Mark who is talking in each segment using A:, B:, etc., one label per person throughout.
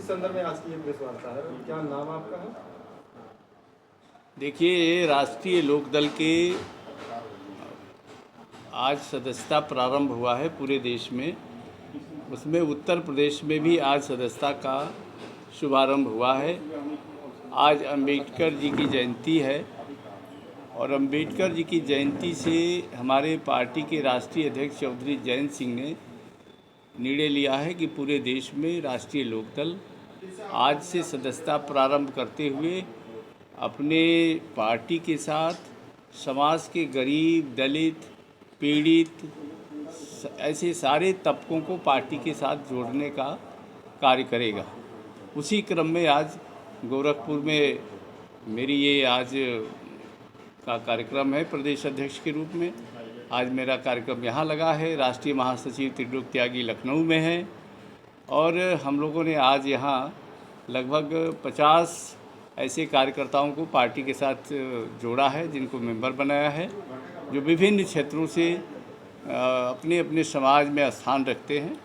A: संदर्भ में आज की ये प्रेस वार्ता है, क्या नाम आपका है?
B: देखिए, राष्ट्रीय लोकदल के आज सदस्यता प्रारंभ हुआ है पूरे देश में। उसमें उत्तर प्रदेश में भी आज सदस्यता का शुभारंभ हुआ है। आज अंबेडकर जी की जयंती है और अंबेडकर जी की जयंती से हमारे पार्टी के राष्ट्रीय अध्यक्ष चौधरी जयंत सिंह ने निर्णय लिया है कि पूरे देश में राष्ट्रीय लोकदल आज से सदस्यता प्रारंभ करते हुए अपने पार्टी के साथ समाज के गरीब, दलित, पीड़ित ऐसे सारे तबकों को पार्टी के साथ जोड़ने का कार्य करेगा। उसी क्रम में आज गोरखपुर में मेरी ये आज का कार्यक्रम है प्रदेश अध्यक्ष के रूप में। आज मेरा कार्यक्रम यहाँ लगा है। राष्ट्रीय महासचिव त्रिलोक त्यागी लखनऊ में है और हम लोगों ने आज यहाँ लगभग 50 ऐसे कार्यकर्ताओं को पार्टी के साथ जोड़ा है, जिनको मेंबर बनाया है, जो विभिन्न क्षेत्रों से अपने अपने समाज में स्थान रखते हैं।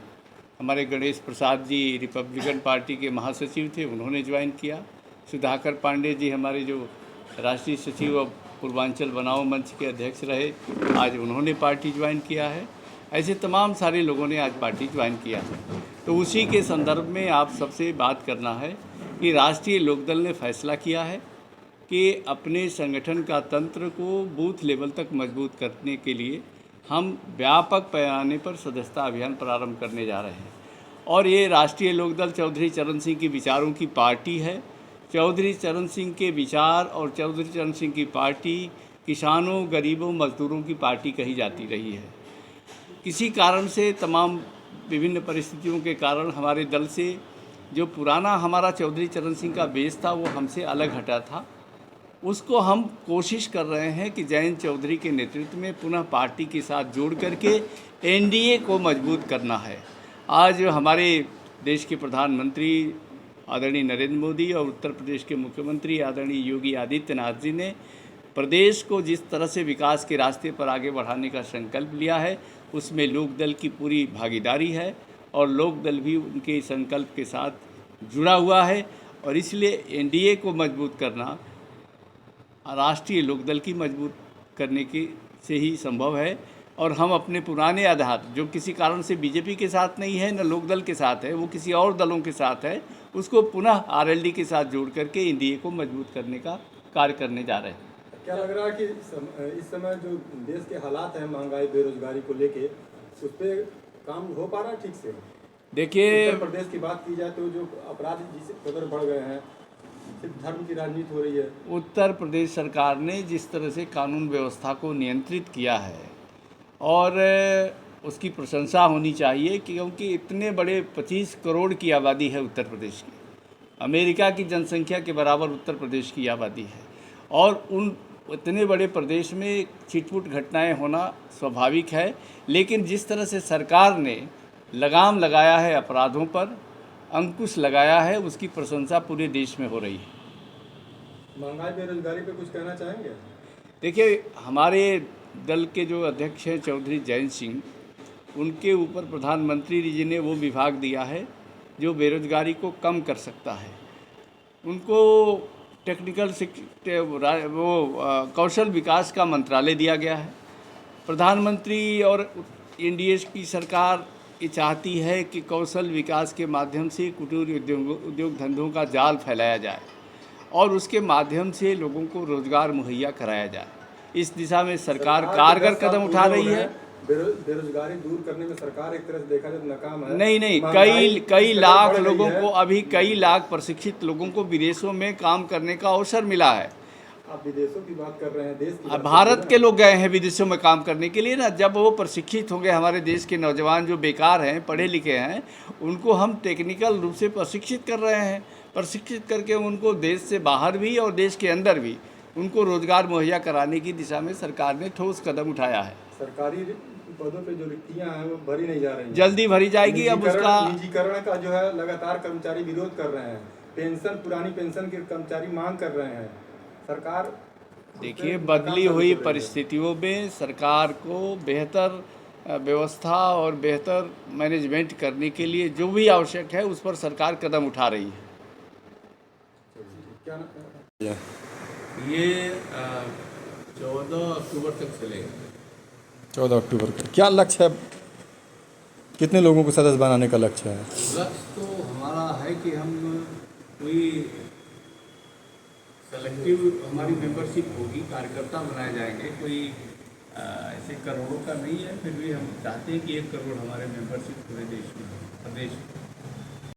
B: हमारे गणेश प्रसाद जी रिपब्लिकन पार्टी के महासचिव थे, उन्होंने ज्वाइन किया। सुधाकर पांडे जी हमारे जो राष्ट्रीय सचिव और पूर्वांचल बनाओ मंच के अध्यक्ष रहे, आज उन्होंने पार्टी ज्वाइन किया है। ऐसे तमाम सारे लोगों ने आज पार्टी ज्वाइन किया है। तो उसी के संदर्भ में आप सबसे बात करना है कि राष्ट्रीय लोकदल ने फैसला किया है कि अपने संगठन का तंत्र को बूथ लेवल तक मजबूत करने के लिए हम व्यापक पैमाने पर सदस्यता अभियान प्रारंभ करने जा रहे हैं। और ये राष्ट्रीय लोकदल चौधरी चरण सिंह की विचारों की पार्टी है। चौधरी चरण सिंह के विचार और चौधरी चरण सिंह की पार्टी किसानों, गरीबों, मजदूरों की पार्टी कही जाती रही है। किसी कारण से तमाम विभिन्न परिस्थितियों के कारण हमारे दल से जो पुराना हमारा चौधरी चरण सिंह का बेस था वो हमसे अलग हटा था। उसको हम कोशिश कर रहे हैं कि जयंत चौधरी के नेतृत्व में पुनः पार्टी के साथ जोड़ करके एनडीए को मजबूत करना है। आज हमारे देश के प्रधानमंत्री आदरणीय नरेंद्र मोदी और उत्तर प्रदेश के मुख्यमंत्री आदरणीय योगी आदित्यनाथ जी ने प्रदेश को जिस तरह से विकास के रास्ते पर आगे बढ़ाने का संकल्प लिया है, उसमें लोकदल की पूरी भागीदारी है और लोकदल भी उनके संकल्प के साथ जुड़ा हुआ है। और इसलिए एनडीए को मजबूत करना राष्ट्रीय लोकदल की मजबूत करने के से ही संभव है। और हम अपने पुराने आधार, जो किसी कारण से बीजेपी के साथ नहीं है न लोकदल के साथ है, वो किसी और दलों के साथ है, उसको पुनः आरएलडी के साथ जोड़ करके एनडीए को मजबूत करने का कार्य करने जा रहे हैं।
A: क्या लग रहा है कि इस समय जो देश के हालात हैं महंगाई, बेरोजगारी को लेके, उस पर काम हो पा रहा है ठीक से?
B: देखिए,
A: उत्तर प्रदेश की बात की जाए तो जो अपराध जिस कदर बढ़ गए हैं, सिर्फ धर्म की राजनीति हो रही है।
B: उत्तर प्रदेश सरकार ने जिस तरह से कानून व्यवस्था को नियंत्रित किया है और उसकी प्रशंसा होनी चाहिए, क्योंकि इतने बड़े 25 करोड़ की आबादी है उत्तर प्रदेश की। अमेरिका की जनसंख्या के बराबर उत्तर प्रदेश की आबादी है और उन इतने बड़े प्रदेश में छिटपुट घटनाएं होना स्वाभाविक है। लेकिन जिस तरह से सरकार ने लगाम लगाया है, अपराधों पर अंकुश लगाया है, उसकी प्रशंसा पूरे देश में हो रही है।
A: महंगाई, बेरोजगारी पे कुछ कहना चाहेंगे?
B: देखिए, हमारे दल के जो अध्यक्ष हैं चौधरी जयंत सिंह, उनके ऊपर प्रधानमंत्री जी ने वो विभाग दिया है जो बेरोजगारी को कम कर सकता है। उनको टेक्निकल कौशल विकास का मंत्रालय दिया गया है। प्रधानमंत्री और एनडीए की सरकार ये चाहती है कि कौशल विकास के माध्यम से कुटीर उद्योग धंधों का जाल फैलाया जाए और उसके माध्यम से लोगों को रोजगार मुहैया कराया जाए। इस दिशा में सरकार कारगर कदम उठा रही है।
A: बेरोजगारी दूर करने में सरकार एक तरह से देखा जाए तो नाकाम है।
B: नहीं, कई लाख लोगों को, अभी कई लाख प्रशिक्षित लोगों को विदेशों में काम करने का अवसर मिला है।
A: आप विदेशों की बात कर रहे हैं, देश की
B: भारत के लोग गए हैं विदेशों में काम करने के लिए ना। जब वो प्रशिक्षित होंगे, हमारे देश के नौजवान जो बेकार हैं, पढ़े लिखे हैं, उनको हम टेक्निकल रूप से प्रशिक्षित कर रहे हैं। प्रशिक्षित करके उनको देश से बाहर भी और देश के अंदर भी उनको रोजगार मुहैया कराने की दिशा में सरकार ने ठोस कदम उठाया है।
A: सरकारी पदों पे जो रिक्तियां हैं वो भरी नहीं जा रही,
B: जल्दी भरी जाएगी। अब उसका
A: निजीकरण का जो है लगातार कर्मचारी विरोध कर रहे हैं। पेंशन, पुरानी पेंशन के कर्मचारी मांग कर रहे हैं। सरकार,
B: देखिए, बदली हुई परिस्थितियों में सरकार को बेहतर व्यवस्था और बेहतर मैनेजमेंट करने के लिए जो भी आवश्यक है उस पर सरकार कदम उठा रही है।
A: क्या
B: ये 14 अक्टूबर तक चलेगा।
C: 14 अक्टूबर का क्या लक्ष्य है? कितने लोगों को सदस्य बनाने का लक्ष्य है?
B: लक्ष्य तो हमारा है कि हम कोई सेलेक्टिव हमारी मेंबरशिप होगी, कार्यकर्ता बनाए जाएंगे, कोई ऐसे करोड़ों का नहीं है, फिर भी हम चाहते हैं कि 1 करोड़ हमारे मेंबरशिप पूरे देश में, प्रदेश में।